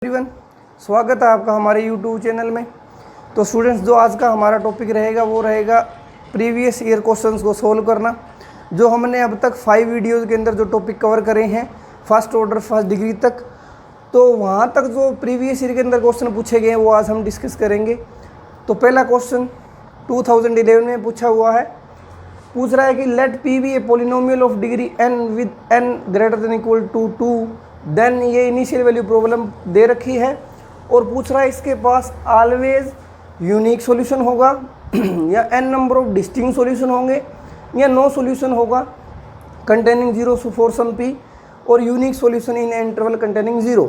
Everyone, स्वागत है आपका हमारे YouTube चैनल में। तो स्टूडेंट्स, जो आज का हमारा टॉपिक रहेगा वो रहेगा प्रीवियस ईयर क्वेश्चंस को सोल्व करना। जो हमने अब तक 5 वीडियोज़ के अंदर जो टॉपिक कवर करे हैं फर्स्ट ऑर्डर फर्स्ट डिग्री तक, तो वहाँ तक जो प्रीवियस ईयर के अंदर क्वेश्चन पूछे गए हैं वो आज हम डिस्कस करेंगे। तो पहला क्वेश्चन 2011 में पूछा हुआ है, पूछ रहा है कि let p be a polynomial of degree n with n greater than equal to 2। Then ये इनिशियल वैल्यू प्रॉब्लम दे रखी है और पूछ रहा है इसके पास ऑलवेज यूनिक सॉल्यूशन होगा या n number of distinct solution होंगे या नो सॉल्यूशन होगा कंटेनिंग 0 फॉर सम p और unique solution in interval containing 0।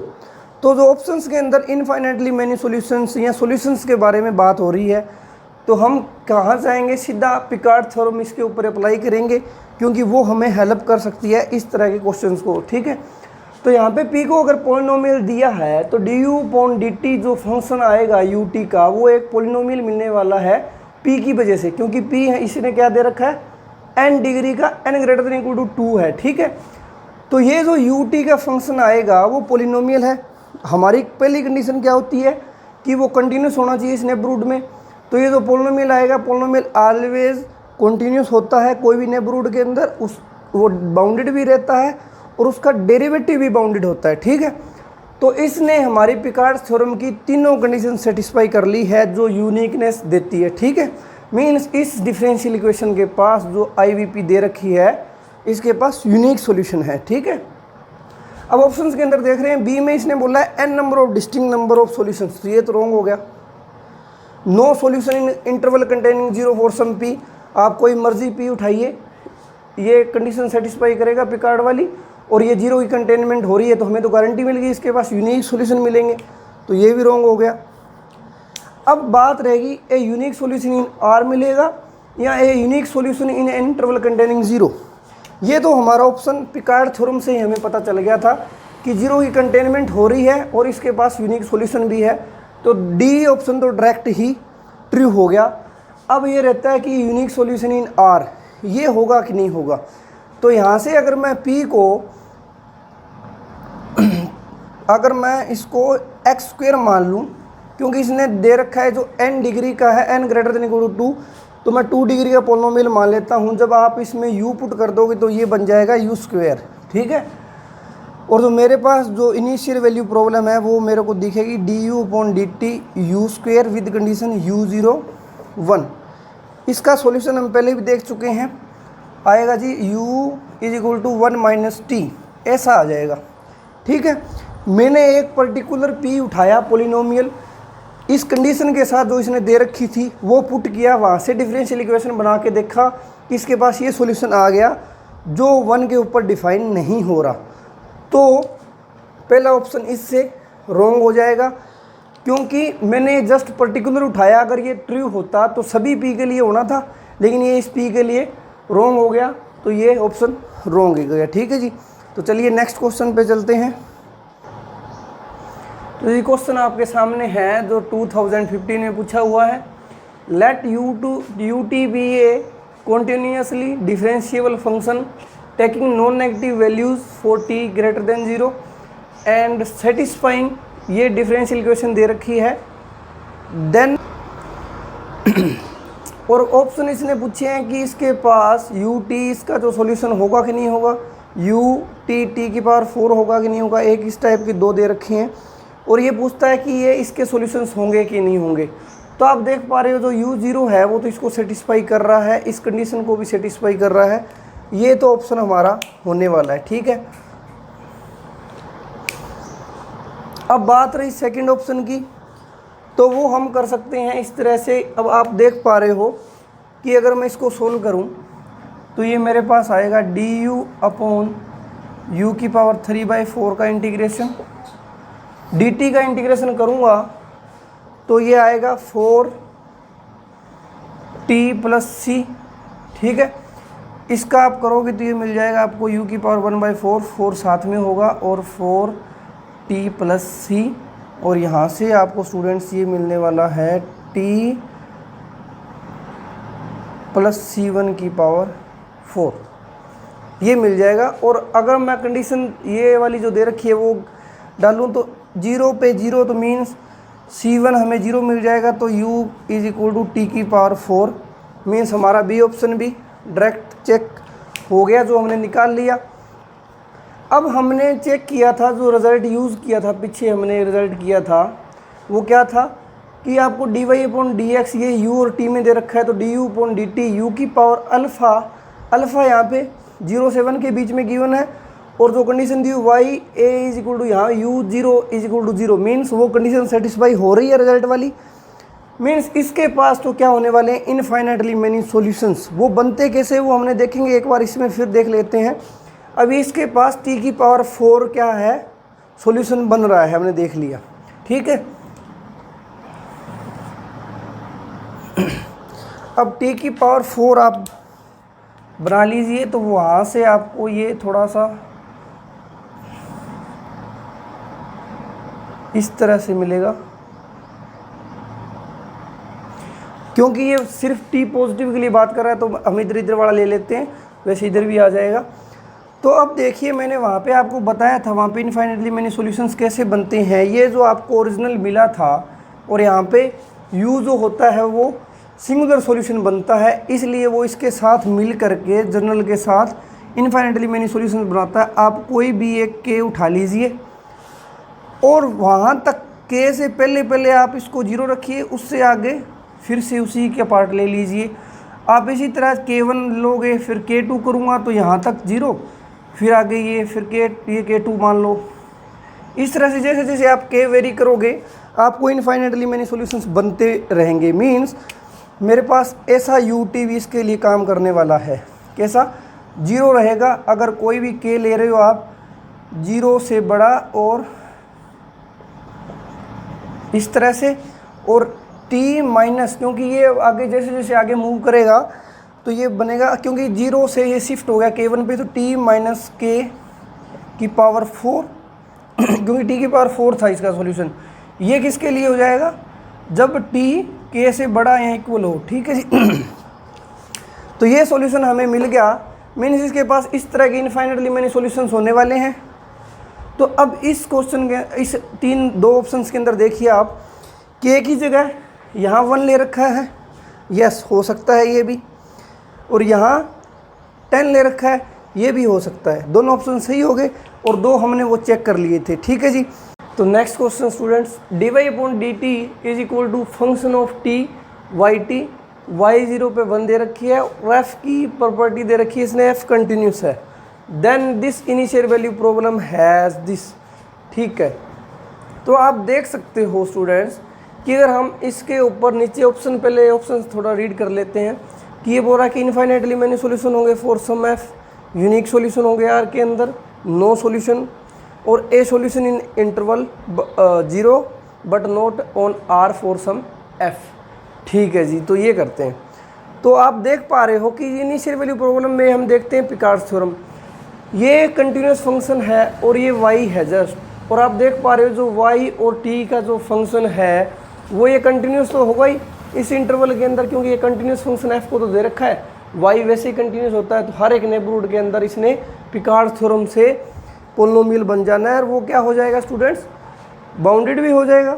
तो जो ऑप्शंस के अंदर इनफाइनाइटली मैनी सॉल्यूशंस या सॉल्यूशंस के बारे में बात हो रही है, तो हम कहाँ जाएंगे, सीधा पिकार्ड थ्योरम इसके ऊपर अप्लाई करेंगे क्योंकि वो हमें हेल्प कर सकती है इस तरह के क्वेश्चंस को। ठीक है, तो यहाँ पे p को अगर पोलिनोमियल दिया है तो du अपॉन dt जो फंक्शन आएगा ut का, वो एक पोलिनोमियल मिलने वाला है p की वजह से, क्योंकि p है इसने क्या दे रखा है n डिग्री का n greater than equal to 2 है। ठीक है, तो ये जो ut का फंक्शन आएगा वो पोलिनोमियल है। हमारी पहली कंडीशन क्या होती है कि वो कंटिन्यूस होना चाहिए इस नेबरहुड में। तो ये जो पोलिनोमियल आएगा, पोलिनोमियल ऑलवेज कंटिन्यूस होता है कोई भी नेबरहुड के अंदर, उस वो बाउंडेड भी रहता है और उसका डेरिवेटिव भी बाउंडेड होता है। ठीक है, तो इसने हमारी पिकार्ड थ्योरम की तीनों कंडीशन सेटिस्फाई कर ली है जो यूनिकनेस देती है। ठीक है, मीन्स इस डिफरेंशियल इक्वेशन के पास जो IVP दे रखी है इसके पास यूनिक सॉल्यूशन है। ठीक है, अब ऑप्शंस के अंदर देख रहे हैं, बी में इसने बोला है n number of distinct number of solutions, तो ये तो रॉन्ग हो गया। No solution in interval containing 0 for some p, आप कोई मर्जी p उठाइए, ये कंडीशन सेटिस्फाई करेगा पिकार्ड वाली, और ये 0 की कंटेनमेंट हो रही है तो हमें तो गारंटी मिल गई इसके पास यूनिक सॉल्यूशन मिलेंगे, तो ये भी रॉन्ग हो गया। अब बात रहेगी ए यूनिक सॉल्यूशन इन R मिलेगा या ए unique solution in interval containing 0। ये तो हमारा ऑप्शन पिकार्ड थ्योरम से ही हमें पता चल गया था कि 0 की कंटेनमेंट हो रही है और इसके पास यूनिक सॉल्यूशन भी है, तो डी ऑप्शन तो डायरेक्ट ही ट्रू हो गया। अब ये रहता है कि यूनिक सॉल्यूशन इन R ये होगा कि नहीं होगा। तो यहाँ से अगर मैं P को अगर मैं इसको x² मान लूँ, क्योंकि इसने दे रखा है जो n डिग्री का है n greater than equal to 2, तो मैं 2 डिग्री का पोलिनोमियल मान लेता हूँ। जब आप इसमें u पुट कर दोगे तो ये बन जाएगा u²। ठीक है, और जो मेरे पास जो इनिशियल वैल्यू प्रॉब्लम है वो मेरे को दिखेगी du upon dt u² with condition u0 1। इसका सॉल्यूशन हम पहले भी देख चुके हैं, आएगा G u is equal to 1 - t, ऐसा आ जाएगा। ठीक है, मैंने एक पर्टिकुलर p उठाया पोलिनोमियल, इस कंडीशन के साथ जो इसने दे रखी थी वो पुट किया, वहाँ से डिफरेंशियल इक्वेशन बना के देखा कि इसके पास ये सॉल्यूशन आ गया जो 1 के ऊपर डिफाइन नहीं हो रहा। तो पहला ऑप्शन इससे रॉन्ग हो जाएगा, क्योंकि मैंने जस्ट पर्टिकुलर उठाया। अगर ये ट्रू होता तो सभी p के लिए होना था, लेकिन ये इस p के लिए रॉन्ग हो गया, तो ये ऑप्शन रॉन्ग हो गया। ठीक है जी, तो चलिए नेक्स्ट क्वेश्चन पे चलते हैं। तो ये क्वेश्चन आपके सामने है जो 2015 में पूछा हुआ है, let ut be a continuously differentiable function taking non negative values for t greater than 0 and satisfying, ये डिफरेंशियल इक्वेशन दे रखी है। देन और ऑप्शन इसने पूछे हैं कि इसके पास ut इसका जो सॉल्यूशन होगा कि नहीं होगा, t की पावर 4 होगा कि नहीं होगा, एक इस टाइप की दो दे रखी हैं, और ये पूछता है कि ये इसके सॉल्यूशंस होंगे कि नहीं होंगे। तो आप देख पा रहे हो जो u0 है वो तो इसको सेटिस्फाई कर रहा है, इस कंडीशन को भी सेटिस्फाई कर रहा है, ये तो ऑप्शन हमारा होने वाला है। ठीक है, अब बात रही सेकंड ऑप्शन की, तो वो हम कर सकते हैं इस तरह से। अब आप देख पा रहे हो कि अगर मैं इसको सोल्व करूं तो ये मेरे पास आएगा du अपॉन u की पावर 3/4 का इंटीग्रेशन, dt का इंटीग्रेशन करूंगा तो ये आएगा 4t + c। ठीक है, इसका आप करोगे तो ये मिल जाएगा आपको u की पावर 1/4, 4 साथ में होगा और 4t + c, और यहाँ से आपको स्टूडेंट्स ये मिलने वाला है t + c1 की पावर 4, ये मिल जाएगा। और अगर मैं कंडीशन ये वाली जो दे रखी है वो डालूँ तो जीरो पे जीरो, तो मीन्स C1 हमें जीरो मिल जाएगा, तो U is equal to t की पावर 4, मीन्स हमारा बी ऑप्शन भी डायरेक्ट चेक हो गया, जो हमने निकाल लिया। अब हमने चेक किया था, जो रिज़ल्ट यूज़ किया था, पीछे हमने रिज़ल्ट किया था, वो क्या था कि आपको dy/dx ये u और t में दे रखा है, तो du/dt u की पावर अल्फ़ा, अल्फ़ा यहाँ पे 0 से 1 के बीच में गिवन है, और जो कंडीशन दी y a is equal to यहाँ u0 is equal to 0, means वो कंडीशन सेटिस्फाई हो रही है रिजल्ट वाली। मीन्स इसके पास तो क्या होने वाले हैं, इनफाइनाइटली मैनी सॉल्यूशंस। वो बनते कैसे वो हमने देखेंगे, एक बार इसमें फिर देख लेते हैं। अभी इसके पास t की पावर 4 क्या है, सॉल्यूशन बन रहा है, हमने देख लिया, ठीक है। अब t की पावर 4 आप बना लीजिए, तो वहाँ से आपको ये थोड़ा सा इस तरह से मिलेगा, क्योंकि ये सिर्फ t पॉजिटिव के लिए बात कर रहा है, तो हम इधर वाला ले लेते हैं, वैसे इधर भी आ जाएगा। तो अब देखिए, मैंने वहाँ पे आपको बताया था, वहाँ पे इनफाइनाइटली मैनी सॉल्यूशंस कैसे बनते हैं। ये जो आपको ओरिजिनल मिला था, और यहाँ पे u जो होता है वो सिंगुलर सॉल्यूशन बनता है, इसलिए वो इसके साथ मिल करके जनरल के साथ इनफाइनाइटली मैनी सॉल्यूशंस बनाता है। आप कोई भी एक k उठा लीजिए, और वहाँ तक k से पहले आप इसको जीरो रखिए, उससे आगे फिर से उसी के पार्ट ले लीजिए। आप इसी तरह k1 लोगे, फिर k2 करूँगा तो यहाँ तक जीरो, फिर आगे ये, फिर ये k2 मान लो। इस तरह से जैसे जैसे आप k वेरी करोगे, आपको इनफाइनाइटली मैनी सॉल्यूशंस बनते रहेंगे। मीन्स मेरे पास ऐसा ut भी इसके लिए काम करने वाला है, कैसा, जीरो रहेगा। अगर कोई भी k ले रहे हो आप, जीरो से बड़ा और इस तरह से, और t माइनस, क्योंकि ये आगे जैसे जैसे आगे मूव करेगा तो ये बनेगा, क्योंकि जीरो से ये शिफ्ट हो गया k1 पे, तो t माइनस k की पावर 4 क्योंकि t की पावर 4 था इसका सॉल्यूशन। ये किसके लिए हो जाएगा, जब t k से बड़ा या इक्वल हो, ठीक है जी। तो ये सॉल्यूशन हमें मिल गया। मीन्स इसके पास इस तरह के इनफाइनाइटली मैनी सॉल्यूशंस होने वाले हैं। तो अब इस क्वेश्चन के इस दो ऑप्शंस के अंदर देखिए आप, k की जगह यहाँ 1 ले रखा है, यस हो सकता है ये भी, और यहाँ 10 ले रखा है, ये भी हो सकता है। दोनों ऑप्शन सही हो गए, और दो हमने वो चेक कर लिए थे, ठीक है जी। तो next question students, dy/dt is equal to function of t yt, y0 पे 1 दे रखी है, और f की प्रॉपर्टी दे रखी है इसने, f कंटिन्यूस है। Then this initial value problem has this, ठीक है। तो आप देख सकते हो स्टूडेंट्स कि अगर हम इसके ऊपर नीचे ऑप्शन, पहले ऑप्शन थोड़ा रीड कर लेते हैं, कि ये बोल रहा है कि इनफाइनाइटली मैनी सॉल्यूशन होंगे for some f, unique solution होंगे r के अंदर, नो सॉल्यूशन, और a solution in interval 0 but not on r for some f, ठीक है जी। तो ये करते हैं। तो आप देख पा रहे हो कि इनिशियल वैल्यू प्रॉब्लम में हम देखते हैं पिकार्ड्स थ्योरम, ये कंटिन्यूस फंक्शन है और ये y है जस्ट, और आप देख पा रहे हो जो y और t का जो फंक्शन है वो ये कंटिन्यूस तो होगा ही इस इंटरवल के अंदर, क्योंकि ये कंटिन्यूस फंक्शन f को तो दे रखा है, y वैसे ही कंटिन्यूस होता है। तो हर एक नेबरहुड के अंदर इसने पिकार्ड्स थ्योरम से पोलिनोमियल बन जाना है, और वो क्या हो जाएगा स्टूडेंट्स, बाउंडेड भी हो जाएगा,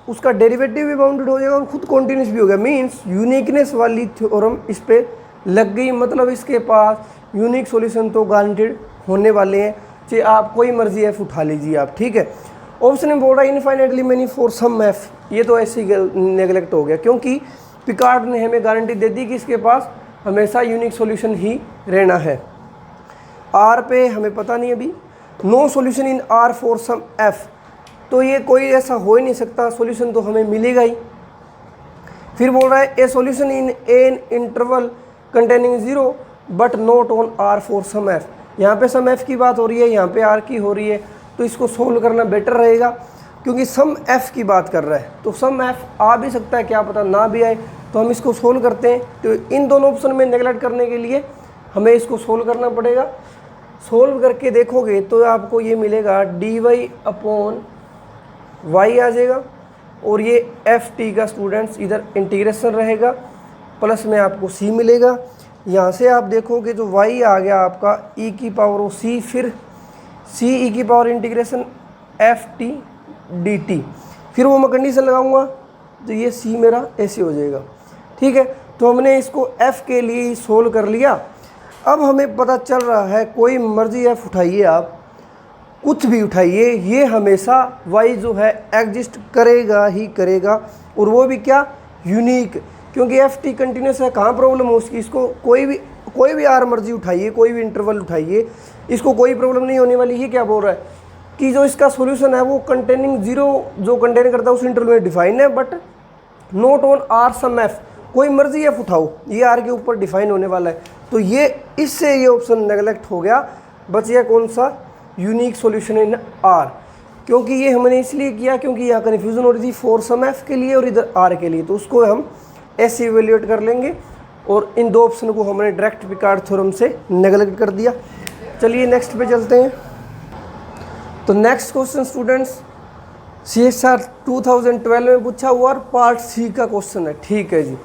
उसका डेरिवेटिव भी बाउंडेड हो जाएगा, और खुद कॉन्टिन्यूस भी हो गया। मीन्स यूनिकनेस वाली थ्योरम इस पर लग गई, मतलब इसके पास यूनिक सॉल्यूशन तो गारंटेड होने वाले हैं, चाहे आप कोई मर्जी एफ उठा लीजिए आप, ठीक है। ऑप्शन में बोल रहा है infinitely many for some f, ये तो ऐसे ही नेगलेक्ट हो गया, क्योंकि पिकार्ड ने हमें गारंटी दे दी कि इसके पास हमेशा यूनिक सॉल्यूशन ही रहना है। आर पे हमें पता नहीं अभी, no solution in R for some f, तो ये कोई ऐसा हो ही नहीं सकता, सॉल्यूशन तो हमें मिलेगा ही। फिर बोल रहा है a solution in an interval containing 0 but not on R for some f, यहाँ पे सम एफ की बात हो रही है, यहाँ पे आर की हो रही है, तो इसको सोल्व करना बेटर रहेगा, क्योंकि सम एफ की बात कर रहा है। तो सम एफ आ भी सकता है, क्या पता ना भी आए, तो हम इसको सोल्व करते हैं। तो इन दोनों ऑप्शन में नेगलेक्ट करने के लिए हमें इसको सोल्व करना पड़ेगा। सोल्व करके देखोगे तो आपको ये मिलेगा dy/y आ जाएगा, और ये एफ टी का स्टूडेंट्स इधर इंटीग्रेशन रहेगा, प्लस में आपको c मिलेगा। यहाँ से आप देखोगे जो y आ गया आपका e की पावर c, फिर c e की power integration F T dt, फिर वो मैं कंडीशन लगाऊंगा तो ये c मेरा ऐसे हो जाएगा। ठीक है, तो हमने इसको f के लिए सोल्व कर लिया। अब हमें पता चल रहा है कोई मर्जी f उठाइए, आप कुछ भी उठाइए, ये हमेशा y जो है एग्जिस्ट करेगा ही करेगा, और वो भी क्या, यूनिक, क्योंकि एफ टी कंटिन्यूस है। कहाँ प्रॉब्लम हो उसकी, इसको कोई भी आर मर्जी उठाइए, कोई भी इंटरवल उठाइए, इसको कोई प्रॉब्लम नहीं होने वाली। ये क्या बोल रहा है कि जो इसका सॉल्यूशन है वो कंटेनिंग जीरो जो कंटेन करता है उस इंटरवल में डिफाइन है, but not on R some f, कोई मर्जी एफ उठाओ, ये आर के ऊपर डिफाइन होने वाला है। तो ये इससे ये ऑप्शन नेगलेक्ट हो गया, बच गया कौन सा, यूनिक सॉल्यूशन इन आर। क्योंकि ये हमने इसलिए किया क्योंकि यहाँ कन्फ्यूजन हो रही थी फॉर सम एफ के लिए और इधर आर के लिए, तो उसको हम ऐसे इवेल्युएट कर लेंगे, और इन दो ऑप्शन को हमने डायरेक्ट पिकार्ड थ्योरम से नेगलेक्ट कर दिया। चलिए नेक्स्ट पे चलते हैं। तो नेक्स्ट क्वेश्चन स्टूडेंट्स CSR 2012 में पूछा हुआ और पार्ट सी का क्वेश्चन है। ठीक है जी,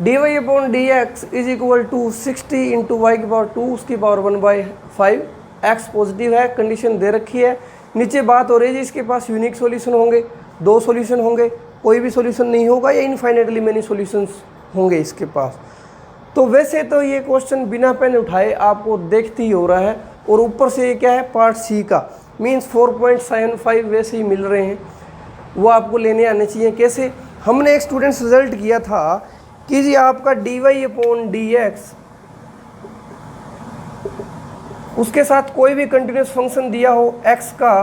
dy/dx is equal to 60 into y की पावर 2 उसकी पावर 1/5, एक्स पॉजिटिव है, कंडीशन दे रखी है। नीचे बात हो रही है इसके पास यूनिक सॉल्यूशन होंगे, दो सॉल्यूशन होंगे, कोई भी सॉल्यूशन नहीं होगा, या इनफाइनेटली मेनी सॉल्यूशंस होंगे इसके पास। तो वैसे तो ये क्वेश्चन बिना पेन उठाए आपको देखते ही हो रहा है, और ऊपर से ये क्या है, पार्ट सी का, मीन्स 4.75 वैसे ही मिल रहे हैं, वो आपको लेने आने चाहिए। कैसे, हमने एक स्टूडेंट्स रिजल्ट किया था कि जी आपका dy/dx उसके साथ कोई भी कंटिन्यूस फंक्शन दिया हो x का,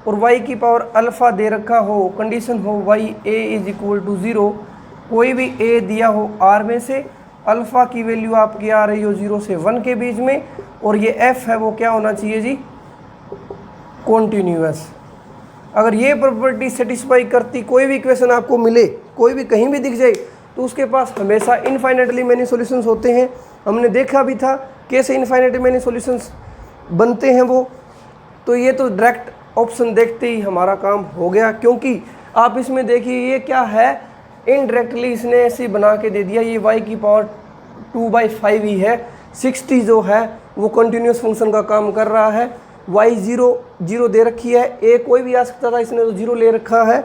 और y की पावर अल्फ़ा दे रखा हो, कंडीशन हो y a is equal to 0, कोई भी a दिया हो r में से, अल्फ़ा की वैल्यू आपकी आ रही हो 0 से 1 के बीच में, और ये f है वो क्या होना चाहिए जी, कॉन्टीन्यूअस। अगर ये प्रॉपर्टी सेटिस्फाई करती, कोई भी इक्वेशन आपको मिले, कोई भी कहीं भी दिख जाए, तो उसके पास हमेशा इनफाइनेटली मैनी सॉल्यूशंस होते हैं। हमने देखा भी था कैसे इनफाइनेटली मैनी सॉल्यूशंस बनते हैं वो। तो ये तो डायरेक्ट ऑप्शन देखते ही हमारा काम हो गया, क्योंकि आप इसमें देखिए ये क्या है, इनडायरेक्टली इसने ऐसे बना के दे दिया, ये y की पावर 2/5 ही है, 60 जो है वो कंटिन्यूस फंक्शन का काम कर रहा है, y 0 दे रखी है, a कोई भी आ सकता था, इसने तो 0 ले रखा है।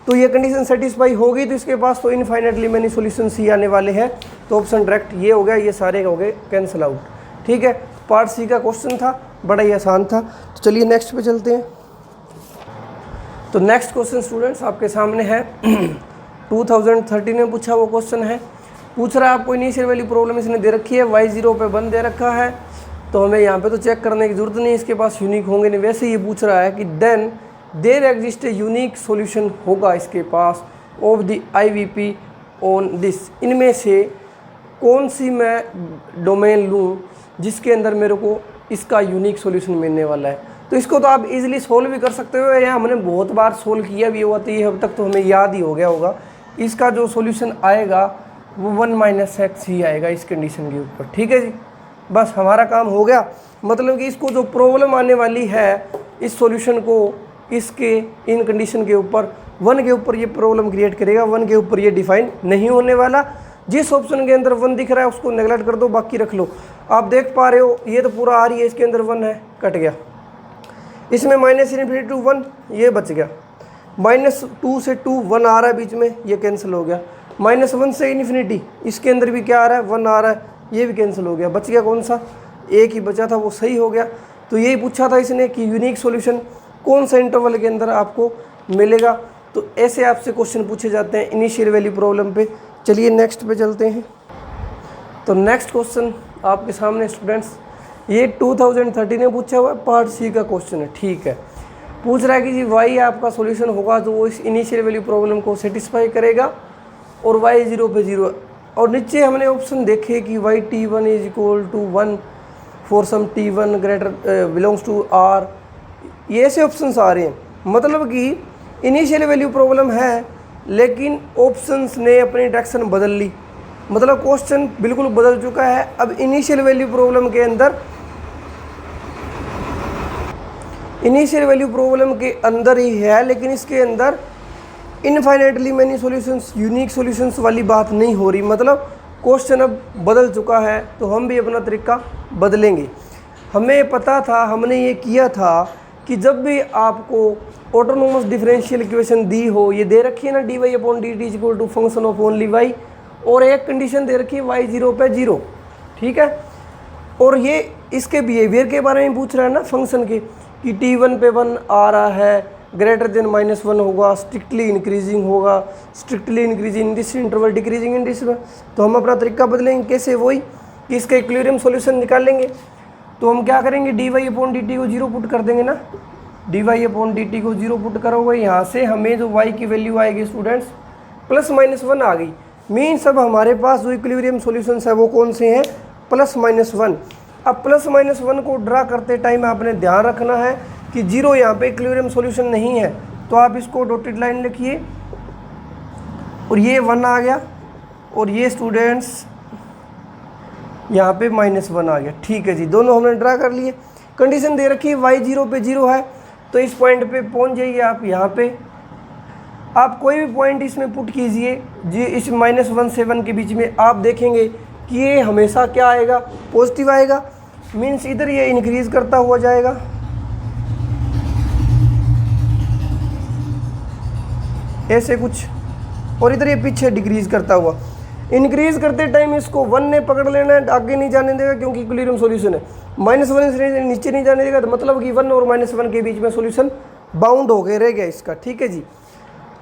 तो ये कंडीशन सेटिस्फाई होगी तो इसके पास तो इनफाइनेटली मैनी सॉल्यूशंस ही आने वाले हैं। तो ऑप्शन डायरेक्ट ये हो गया, ये सारे हो गए कैंसिल आउट। ठीक है, पार्ट सी का क्वेश्चन था, बड़ा ही आसान था। तो चलिए नेक्स्ट पे चलते हैं। तो नेक्स्ट क्वेश्चन स्टूडेंट्स आपके सामने है 2013 में पूछा वो क्वेश्चन है। पूछ रहा है आपको इनिशियल वैल्यू प्रॉब्लम इसने दे रखी है, y 0 पे 1 दे रखा है, तो हमें यहाँ पे तो चेक करने की जरूरत नहीं, इसके पास यूनिक होंगे नहीं। वैसे ये पूछ रहा है कि then there exist a unique solution होगा इसके पास of the IVP on this, इनमें से कौन सी मैं डोमेन लूँ जिसके अंदर मेरे को इसका यूनिक सॉल्यूशन मिलने वाला है। तो इसको तो आप इजीली सोल्व भी कर सकते हो, या हमने बहुत बार सोल्व किया भी हुआ, तो ये अब तक तो हमें याद ही हो गया होगा। इसका जो सॉल्यूशन आएगा वो 1 - x ही आएगा इस कंडीशन के ऊपर। ठीक है जी, बस हमारा काम हो गया। मतलब कि इसको जो प्रॉब्लम आने वाली है, इस सॉल्यूशन को इसके इन कंडीशन के ऊपर 1 के ऊपर ये प्रॉब्लम क्रिएट करेगा, 1 के ऊपर ये डिफाइन नहीं होने वाला। जिस ऑप्शन के अंदर 1 दिख रहा है उसको नेगलेक्ट कर दो, बाकी रख लो। आप देख पा रहे हो ये तो पूरा आ रही है, इसके अंदर 1 है, कट गया। इसमें -∞ to 1 ये बच गया, -2 से 2 1 आ रहा है बीच में, ये कैंसिल हो गया। -1 से इन्फिनिटी इसके अंदर भी क्या आ रहा है, 1 आ रहा है, ये भी कैंसिल हो गया। बच गया कौन सा, एक ही बचा था, वो सही हो गया। तो यही पूछा था इसने कि यूनिक सॉल्यूशन कौन सा इंटरवल के अंदर आपको मिलेगा। तो ऐसे आपसे क्वेश्चन पूछे जाते हैं इनिशियल वैल्यू प्रॉब्लम पे। चलिए नेक्स्ट पे चलते हैं। तो नेक्स्ट क्वेश्चन आपके सामने स्टूडेंट्स, ये 2013 में पूछा हुआ पार्ट सी का क्वेश्चन है। ठीक है, पूछ रहा है कि जी y आपका सॉल्यूशन होगा तो वो इस इनिशियल वैल्यू प्रॉब्लम को सेटिस्फाई करेगा, और y 0 पे 0, और नीचे हमने ऑप्शन देखे कि y t1 is equal to 1 for some t1 greater belongs to r, ये ऐसे ऑप्शंस आ रहे हैं। मतलब कि इनिशियल वैल्यू प्रॉब्लम है, लेकिन ऑप्शंस ने अपनी डायरेक्शन बदल ली, मतलब क्वेश्चन बिल्कुल बदल चुका है। अब इनिशियल वैल्यू प्रॉब्लम के अंदर, इनिशियल वैल्यू प्रॉब्लम के अंदर ही है, लेकिन इसके अंदर infinitely many solutions, unique solutions वाली बात नहीं हो रही। मतलब क्वेश्चन अब बदल चुका है, तो हम भी अपना तरीका बदलेंगे। हमें पता था, हमने ये किया था कि जब भी आपको ऑटोनोमस डिफरेंशियल इक्वेशन दी हो, ये दे रखी है ना dy upon dt is equal to function of only y, और एक कंडीशन दे रखी है y 0 पे 0, ठीक है। और ये इसके बिहेवियर के बारे में पूछ रहा है ना फंक्शन के, कि t1 पे 1 आ रहा है, ग्रेटर देन -1 होगा, स्ट्रिक्टली इंक्रीजिंग होगा, strictly increasing in this interval, decreasing in this. तो हम अपना तरीका बदलेंगे, कैसे? वही कि इसका इक्विलिब्रियम सॉल्यूशन निकालेंगे। तो हम क्या करेंगे, dy अपॉन dt को 0 पुट कर देंगे ना, dy अपॉन dt को 0 पुट करोगे, यहाँ से हमें जो y की वैल्यू आएगी स्टूडेंट्स +-1 आ गई। मीन्स अब हमारे पास जो इक्विलिब्रियम सॉल्यूशंस है वो कौन से हैं? +-1। अब +-1 को ड्रा करते टाइम आपने ध्यान रखना है कि 0 यहाँ पे इक्विलिब्रियम सॉल्यूशन नहीं है, तो आप इसको डॉटेड लाइन लिखिए, और ये 1 आ गया, और ये स्टूडेंट्स यहाँ पे -1 आ गया। ठीक है जी, दोनों हमने ड्रा कर लिए। कंडीशन दे रखी है y 0 पे 0 है, तो इस पॉइंट पे पहुँच जाइए आप। यहाँ पे आप कोई भी पॉइंट इसमें पुट कीजिए जी, इस -1 से 1 के बीच में, आप देखेंगे कि ये हमेशा क्या आएगा? पॉजिटिव आएगा। मीन्स इधर ये इंक्रीज करता हुआ जाएगा, ऐसे कुछ, और इधर ये पीछे डिक्रीज करता हुआ। इंक्रीज करते टाइम इसको 1 ने पकड़ लेना है, आगे नहीं जाने देगा, क्योंकि इक्विलिब्रियम सॉल्यूशन है। -1 से नीचे नहीं जाने देगा, तो मतलब कि 1 और -1 के बीच में सॉल्यूशन बाउंड हो गए, रह गया इसका। ठीक है जी।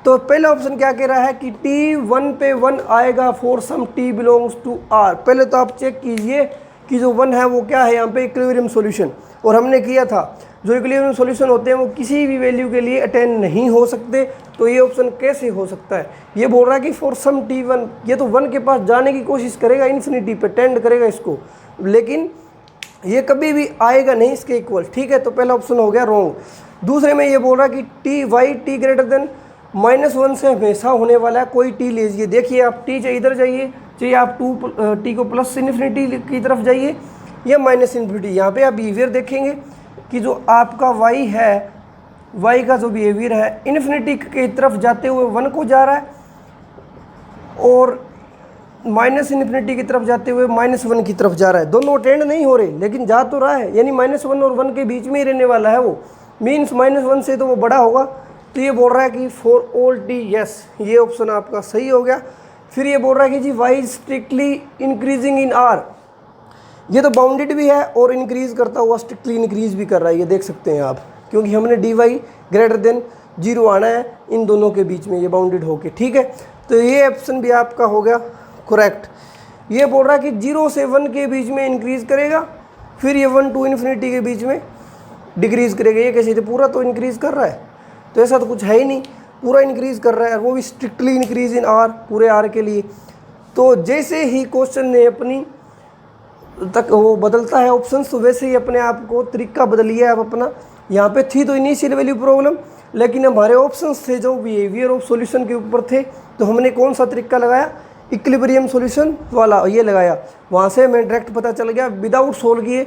तो पहला ऑप्शन क्या कह रहा है कि t1 पे 1 आएगा for some t belongs to r। पहले तो आप चेक कीजिए कि जो 1 है वो क्या है यहाँ पे? Equilibrium solution. और हमने किया था जो इक्विलिब्रियम सॉल्यूशन होते हैं वो किसी भी वैल्यू के लिए अटेंड नहीं हो सकते, तो ये ऑप्शन कैसे हो सकता है? ये बोल रहा है कि फॉर सम t1, ये तो 1 के पास जाने की कोशिश करेगा, इन्फिनिटी पे टेंड करेगा इसको, लेकिन ये कभी भी आएगा नहीं इसके इक्वल। ठीक है, तो पहला ऑप्शन हो गया रॉन्ग। दूसरे में ये बोल रहा है कि t ग्रेटर देन -1 से हमेशा होने वाला है, कोई t लीजिए। देखिए आप t चाहिए इधर जाइए, चाहिए आप t को प्लस इन्फिनिटी की तरफ जाइए या -इन्फिनिटी। यहाँ पे आप बिहेवियर देखेंगे कि जो आपका y है, y का जो बिहेवियर है इन्फिनिटी की तरफ जाते हुए 1 को जा रहा है, और -इन्फिनिटी की तरफ जाते हुए -1 की तरफ जा रहा है। दोनों अटेंड नहीं हो रहे, लेकिन जा तो रहा है, यानी -1 और 1 के बीच में ही रहने वाला है वो। मीन्स -1 से तो वो बड़ा होगा, तो ये बोल रहा है कि फॉर ऑल t यस, ये ऑप्शन आपका सही हो गया। फिर ये बोल रहा है कि जी y strictly increasing in r, ये तो बाउंडेड भी है और इंक्रीज करता हुआ स्ट्रिक्टली इंक्रीज भी कर रहा है, ये देख सकते हैं आप, क्योंकि हमने dy ग्रेटर देन 0 आना है इन दोनों के बीच में, ये बाउंडेड होके। ठीक है, तो ये ऑप्शन भी आपका हो गया करेक्ट। ये बोल रहा है कि 0 से 1 के बीच में इंक्रीज करेगा, फिर ये 1 to इन्फिनिटी के बीच में डिक्रीज करेगा। ये कैसे? तो पूरा तो इंक्रीज कर रहा है, तो ऐसा तो कुछ है ही नहीं, पूरा इंक्रीज कर रहा है, वो भी स्ट्रिक्टली इंक्रीज इन r, पूरे r के लिए। तो जैसे ही क्वेश्चन ने अपनी तक वो बदलता है ऑप्शंस, तो वैसे ही अपने आप को तरीका बदलिए आप अपना। यहाँ पे थी तो इनिशियल वैल्यू प्रॉब्लम, लेकिन हमारे ऑप्शंस थे जो बिहेवियर ऑफ सॉल्यूशन के ऊपर थे, तो हमने कौन सा तरीका लगाया? इक्विलिब्रियम सॉल्यूशन वाला, ये लगाया। वहाँ से हमें डायरेक्ट पता चल गया विदाउट सोल्व किए।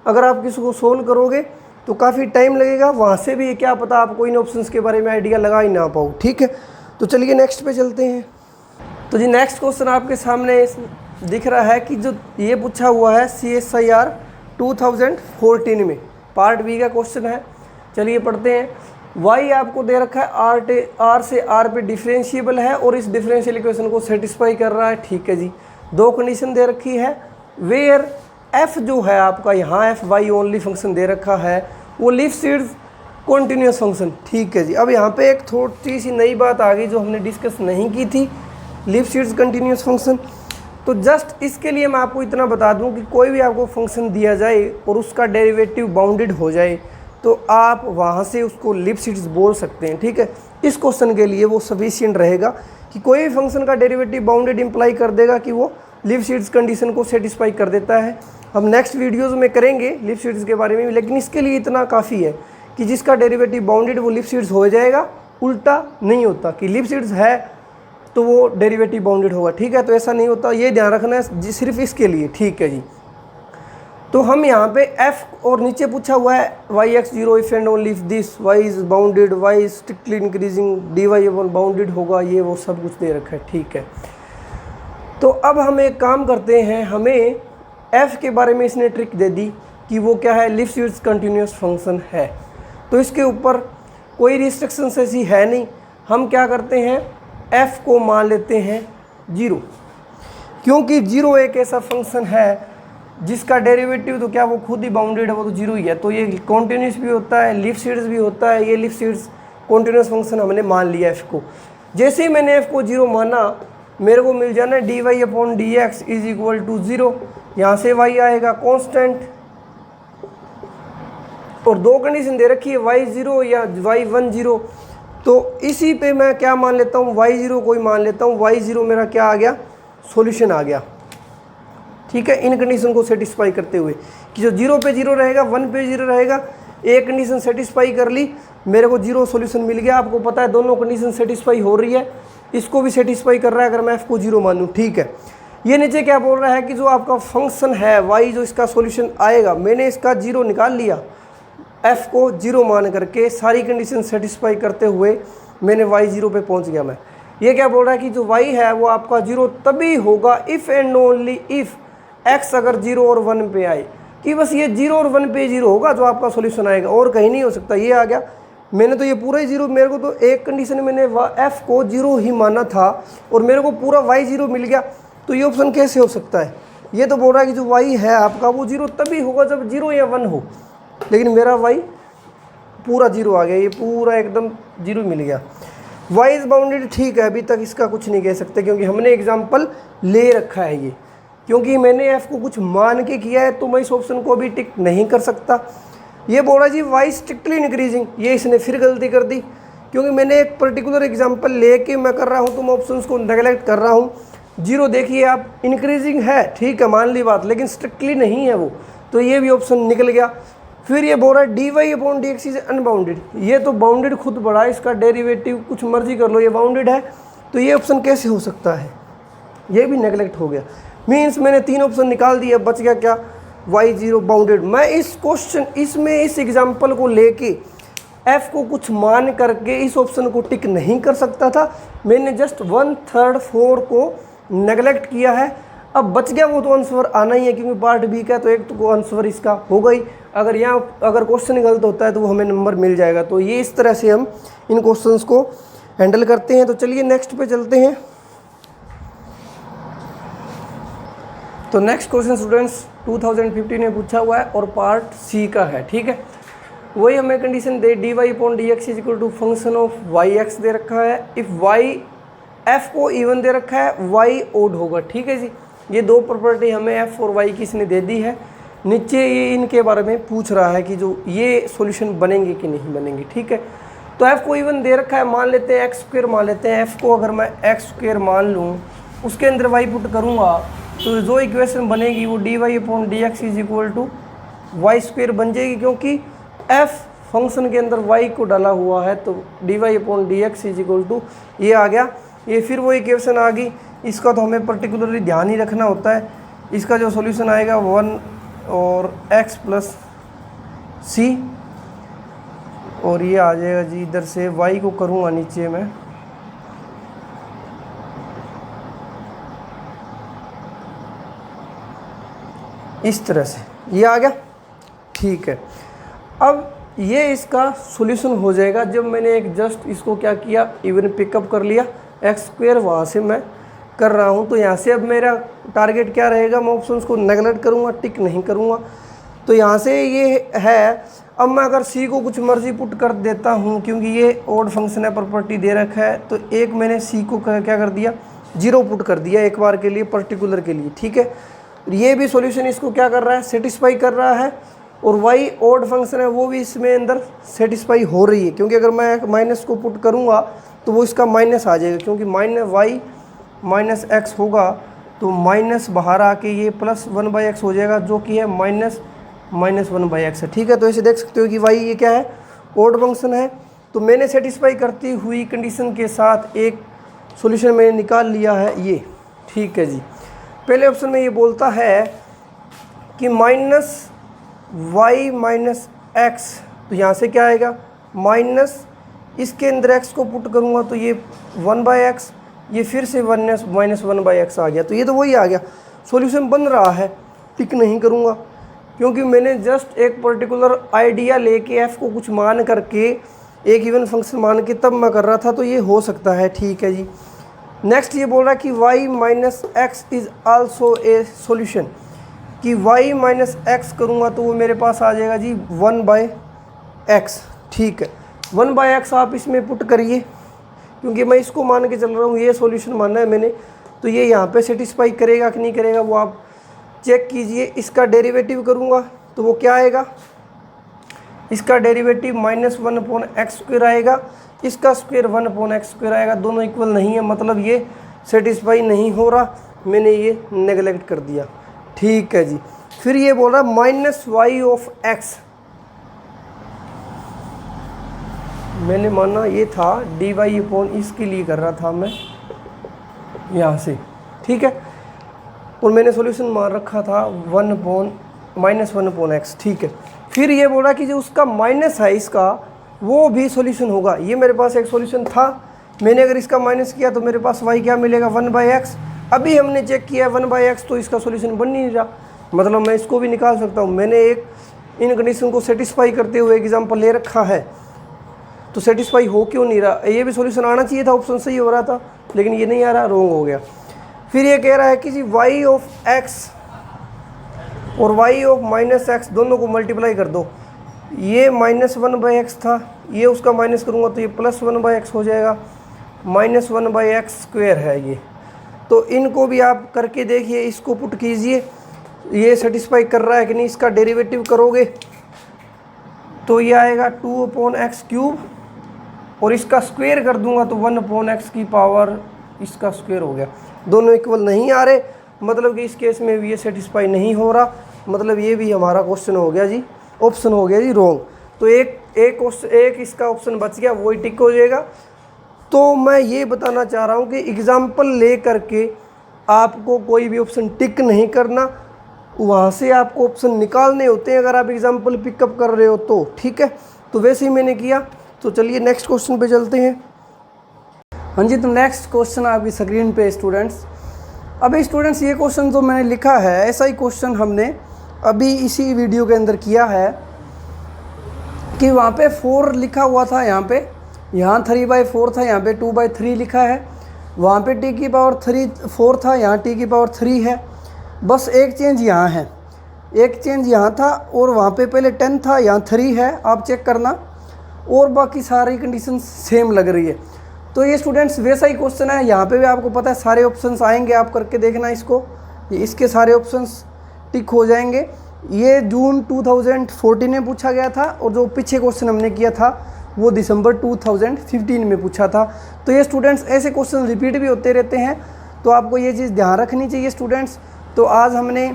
अगर आप किसी को सोल्व करोगे तो काफ़ी टाइम लगेगा, वहाँ से भी क्या पता आपको इन ऑप्शंस के बारे में आइडिया लगा ही ना पाओ। ठीक है, तो चलिए नेक्स्ट पे चलते हैं। तो जी नेक्स्ट क्वेश्चन आपके सामने दिख रहा है कि जो ये पूछा हुआ है CSIR 2014 में, पार्ट बी का क्वेश्चन है। चलिए पढ़ते हैं। y आपको दे रखा है r से r पे डिफरेंशिएबल है और इस डिफरेंशियल इक्वेशन को सेटिस्फाई कर रहा है। ठीक है जी, दो कंडीशन दे रखी है। वेयर f जो है आपका यहाँ f y ओनली फंक्शन दे रखा है, वो लिफ्ट कॉन्टीन्यूस फंक्शन। ठीक है जी, अब यहाँ पे एक थोड़ी सी नई बात आ गई जो हमने डिस्कस नहीं की थी, लिफ्ट कंटीन्यूस फंक्शन। तो जस्ट इसके लिए मैं आपको इतना बता दूं कि कोई भी आपको फंक्शन दिया जाए और उसका डेरिवेटिव बाउंडेड हो जाए, तो आप वहाँ से उसको लिफ्ट बोल सकते हैं। ठीक है, इस क्वेश्चन के लिए वो सफिशिएंट रहेगा कि कोई भी फंक्शन का डेरिवेटिव बाउंडेड इंप्लाई कर देगा कि वो लिफ्ट कंडीशन को सेटिस्फाई कर देता है। हम नेक्स्ट वीडियोज़ में करेंगे लिफ्ट के बारे में, लेकिन इसके लिए इतना काफ़ी है कि जिसका डेरिवेटिव बाउंडेड वो लिफ्ट हो जाएगा। उल्टा नहीं होता कि लिफ्ट है तो वो डेरिवेटिव बाउंडेड होगा। ठीक है, तो ऐसा नहीं होता, ये ध्यान रखना है सिर्फ इसके लिए। ठीक है जी, तो हम यहाँ पे f और नीचे पूछा हुआ है y(x0) if and only if this y is bounded, y is strictly increasing, dy bounded होगा, ये वो सब कुछ दे रखा है। ठीक है, तो अब हम एक काम करते हैं, हमें f के बारे में इसने ट्रिक दे दी कि वो क्या है, लिफ्ट कंटीन्यूअस फंक्शन है। तो इसके ऊपर कोई रिस्ट्रिक्शंस ऐसी है नहीं। हम क्या करते हैं, f को मान लेते हैं 0, क्योंकि 0 एक ऐसा फंक्शन है जिसका डेरिवेटिव तो क्या वो खुद ही बाउंडेड है, वो तो 0 ही है। तो ये कॉन्टिन्यूस भी होता है, लिफ्ट भी होता है, ये लिफ्ट कॉन्टिन्यूस फंक्शन हमने मान लिया f को। जैसे ही मैंने f को 0 माना, मेरे को मिल जाना dy/dx इज इक्वल टू 0। यहाँ से y आएगा कांस्टेंट, और दो कंडीशन दे रखी है y0 या y10। तो इसी पे मैं क्या मान लेता हूँ, y0 को ही मान लेता हूँ। y0 मेरा क्या आ गया, सॉल्यूशन आ गया। ठीक है, इन कंडीशन को सेटिस्फाई करते हुए कि जो 0 पे 0 रहेगा, 1 पे 0 रहेगा, एक कंडीशन सेटिस्फाई कर ली, मेरे को 0 सॉल्यूशन मिल गया। आपको पता है दोनों कंडीशन सेटिस्फाई हो रही है, इसको भी सेटिस्फाई कर रहा है अगर मैं f को 0 मानूँ। ठीक है, ये नीचे क्या बोल रहा है कि जो आपका फंक्शन है y, जो इसका सॉल्यूशन आएगा, मैंने इसका 0 निकाल लिया, f को 0 मान करके सारी कंडीशन सेटिस्फाई करते हुए मैंने y0 पे पहुंच गया मैं। ये क्या बोल रहा है कि जो y है वो आपका 0 तभी होगा if and only if x अगर 0 और 1 पे आए, कि बस ये 0 और 1 पे 0 होगा जो आपका सॉल्यूशन आएगा, और कहीं नहीं हो सकता। ये आ गया, मैंने तो ये पूरा ही 0, मेरे को तो एक कंडीशन मैंने f को 0 ही माना था और मेरे को पूरा y0 मिल गया। तो ये ऑप्शन कैसे हो सकता है? ये तो बोल रहा है कि जो y है आपका वो 0 तभी होगा जब 0 या 1 हो, लेकिन मेरा y पूरा 0 आ गया, ये पूरा एकदम 0 मिल गया। y इज़ बाउंडेड, ठीक है, अभी तक इसका कुछ नहीं कह सकते क्योंकि हमने एग्जाम्पल ले रखा है। ये क्योंकि मैंने f को कुछ मान के किया है तो मैं इस ऑप्शन को अभी टिक नहीं कर सकता। ये बोल रहा जी y स्ट्रिक्टली इंक्रीजिंग, ये इसने फिर गलती कर दी, क्योंकि मैंने एक पर्टिकुलर एग्जाम्पल लेके मैं कर रहा हूँ तो मैं ऑप्शंस को नेगलेक्ट कर रहा हूँ। 0 देखिए आप, इंक्रीजिंग है, ठीक है, मान ली बात, लेकिन स्ट्रिक्टली नहीं है वो, तो ये भी ऑप्शन निकल गया। फिर ये बोल रहा है dy/dx इज अनबाउंडेड, ये तो बाउंडेड खुद बढ़ा, इसका डेरिवेटिव कुछ मर्जी कर लो, ये बाउंडेड है, तो ये ऑप्शन कैसे हो सकता है? ये भी नेगलेक्ट हो गया। मीन्स मैंने 3 ऑप्शन निकाल दिए, बच गया क्या, y0 बाउंडेड। मैं इस क्वेश्चन इसमें इस एग्जाम्पल को लेके f को कुछ मान करके इस ऑप्शन को टिक नहीं कर सकता था, मैंने जस्ट 1/3 4 को नेगलेक्ट किया है। अब बच गया वो तो आंसर आना ही है, क्योंकि पार्ट बी का तो एक तो आंसर इसका होगा ही। अगर क्वेश्चन गलत होता है तो वो हमें नंबर मिल जाएगा। तो ये इस तरह से हम इन क्वेश्चंस को हैंडल करते हैं। तो चलिए नेक्स्ट पे चलते हैं। तो नेक्स्ट क्वेश्चन स्टूडेंट्स 2015 में पूछा हुआ है और पार्ट सी का है। ठीक है, वही हमें कंडीशन दे dy/dx is equal to function of yx दे रखा है। इफ़ y f को इवन दे रखा है, y ओड होगा। ठीक है जी, ये दो प्रॉपर्टी हमें f और y की इसने दे दी है। नीचे ये इनके बारे में पूछ रहा है कि जो ये सॉल्यूशन बनेंगे कि नहीं बनेंगे। ठीक है, तो f को इवन दे रखा है, मान लेते हैं x² मान लेते हैं। f को अगर मैं x² मान लूँ, उसके अंदर y पुट करूँगा तो जो इक्वेशन बनेगी वो dy/dx is equal to y² बन जाएगी, क्योंकि f फंक्शन के अंदर y को डाला हुआ है, तो dy/dx इज इक्वल टू ये आ गया। ये फिर वो इक्वेशन आ गई, इसका तो हमें पर्टिकुलरली ध्यान ही रखना होता है। इसका जो सॉल्यूशन आएगा 1 और x प्लस c, और ये आ जाएगा जी इधर से y को करूँगा नीचे में इस तरह से, ये आ गया। ठीक है, अब ये इसका सॉल्यूशन हो जाएगा जब मैंने एक जस्ट इसको क्या किया, इवन पिकअप कर लिया, x² वहाँ से मैं कर रहा हूँ। तो यहाँ से अब मेरा टारगेट क्या रहेगा, मैं ऑप्शंस को नेगलेक्ट करूँगा, टिक नहीं करूँगा। तो यहाँ से ये है, अब मैं अगर c को कुछ मर्जी पुट कर देता हूँ, क्योंकि ये ओड फंक्शन है, प्रॉपर्टी दे रखा है, तो एक मैंने c को क्या कर दिया, 0 पुट कर दिया एक बार के लिए, पर्टिकुलर के लिए। ठीक है, ये भी सॉल्यूशन इसको क्या कर रहा है, सेटिस्फाई कर रहा है, और y ओड फंक्शन है वो भी इसमें अंदर सेटिस्फाई हो रही है, क्योंकि अगर मैं माइनस को पुट करूँगा तो वो इसका माइनस आ जाएगा, क्योंकि y माइनस x होगा तो माइनस बाहर आके ये प्लस 1/x हो जाएगा, जो कि है माइनस 1/x है। ठीक है, तो ऐसे देख सकते हो कि y ये क्या है, ओड फंक्शन है। तो मैंने सेटिस्फाई करती हुई कंडीशन के साथ एक सॉल्यूशन मैंने निकाल लिया है ये। ठीक है जी, पहले ऑप्शन में ये बोलता है कि माइनस y माइनस x, तो यहाँ से क्या आएगा, माइनस इसके अंदर x को पुट करूँगा तो ये 1/x, ये फिर से माइनस 1/x आ गया। तो ये तो वही आ गया, सॉल्यूशन बन रहा है, टिक नहीं करूँगा। क्योंकि मैंने जस्ट एक पर्टिकुलर आइडिया लेके एफ को कुछ मान करके एक इवन फंक्शन मान के तब मैं कर रहा था, तो ये हो सकता है। ठीक है जी। नेक्स्ट ये बोल रहा है कि y minus x is also a solution, कि y माइनस एक्स करूँगा तो वो मेरे पास आ जाएगा जी 1/x। ठीक है, 1/x आप इसमें पुट करिए, क्योंकि मैं इसको मान के चल रहा हूँ, ये सॉल्यूशन माना है मैंने, तो ये यहाँ पे सेटिस्फाई करेगा कि नहीं करेगा वो आप चेक कीजिए। इसका डेरिवेटिव करूँगा तो वो क्या आएगा, इसका डेरिवेटिव -1/x² आएगा, इसका स्क्वायर 1/x² आएगा। दोनों इक्वल नहीं है, मतलब ये सेटिस्फाई नहीं हो रहा, मैंने ये नेगलेक्ट कर दिया। ठीक है जी। फिर ये बोल रहा -y/x, मैंने माना ये था dy/ इसके लिए कर रहा था मैं यहाँ से। ठीक है, और मैंने सॉल्यूशन मान रखा था -1/x। ठीक है, फिर ये बोला कि जो उसका माइनस है इसका, वो भी सॉल्यूशन होगा। ये मेरे पास एक सॉल्यूशन था, मैंने अगर इसका माइनस किया तो मेरे पास y क्या मिलेगा 1/x। अभी हमने चेक किया 1/x, तो इसका सॉल्यूशन बन नहीं रहा, मतलब मैं इसको भी निकाल सकता हूँ। मैंने एक इन कंडीशन को सेटिस्फाई करते हुए एग्जाम्पल ले रखा है, तो सेटिस्फाई हो क्यों नहीं रहा। ये भी सॉल्यूशन आना चाहिए था, ऑप्शन सही हो रहा था, लेकिन ये नहीं आ रहा, रॉन्ग हो गया। फिर ये कह रहा है कि जी y/x और y/-x दोनों को मल्टीप्लाई कर दो। ये -1/x था, ये उसका माइनस करूँगा तो ये +1/x हो जाएगा, -1/x² है ये। तो इनको भी आप करके देखिए, इसको पुट कीजिए, ये सेटिस्फाई कर रहा है कि नहीं। इसका डेरिवेटिव करोगे तो ये आएगा 2/x³ और इसका स्क्वायर कर दूंगा तो 1/x की पावर इसका स्क्वायर हो गया। दोनों इक्वल नहीं आ रहे, मतलब कि इस केस में भी ये सेटिस्फाई नहीं हो रहा, मतलब ये भी हमारा क्वेश्चन हो गया जी, ऑप्शन हो गया जी रॉन्ग। तो एक इसका ऑप्शन बच गया, वही टिक हो जाएगा। तो मैं ये बताना चाह रहा हूँ कि एग्जाम्पल ले करके आपको कोई भी ऑप्शन टिक नहीं करना, वहाँ से आपको ऑप्शन निकालने होते हैं अगर आप एग्जाम्पल पिकअप कर रहे हो तो। ठीक है, तो वैसे ही मैंने किया। तो चलिए नेक्स्ट क्वेश्चन पे चलते हैं। हाँ जी, तो नेक्स्ट क्वेश्चन आपकी स्क्रीन पे स्टूडेंट्स। अभी स्टूडेंट्स ये क्वेश्चन जो मैंने लिखा है, ऐसा ही क्वेश्चन हमने अभी इसी वीडियो के अंदर किया है कि वहाँ पे 4 लिखा हुआ था, यहाँ 3/4 था, यहाँ पे 2/3 लिखा है, वहाँ पे t⁴ था, यहाँ t⁴ है। बस एक चेंज यहाँ है, एक चेंज यहाँ था, और वहाँ पे पहले 10 था, यहाँ 3 है, आप चेक करना, और बाकी सारी कंडीशन सेम लग रही है। तो ये स्टूडेंट्स वैसा ही क्वेश्चन है, यहाँ पे भी आपको पता है सारे ऑप्शंस आएंगे, आप करके देखना इसको, इसके सारे ऑप्शंस टिक हो जाएंगे। ये जून 2014 में पूछा गया था, और जो पीछे क्वेश्चन हमने किया था वो दिसंबर 2015 में पूछा था। तो ये स्टूडेंट्स ऐसे क्वेश्चन रिपीट भी होते रहते हैं, तो आपको ये चीज़ ध्यान रखनी चाहिए स्टूडेंट्स। तो आज हमने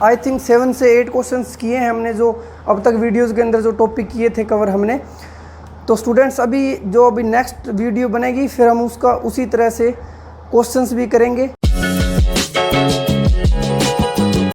आई थिंक 7 से 8 क्वेश्चंस किए हैं हमने, जो अब तक वीडियोज़ के अंदर जो टॉपिक किए थे कवर हमने। तो स्टूडेंट्स अभी नेक्स्ट वीडियो बनेगी, फिर हम उसका उसी तरह से क्वेश्चंस भी करेंगे।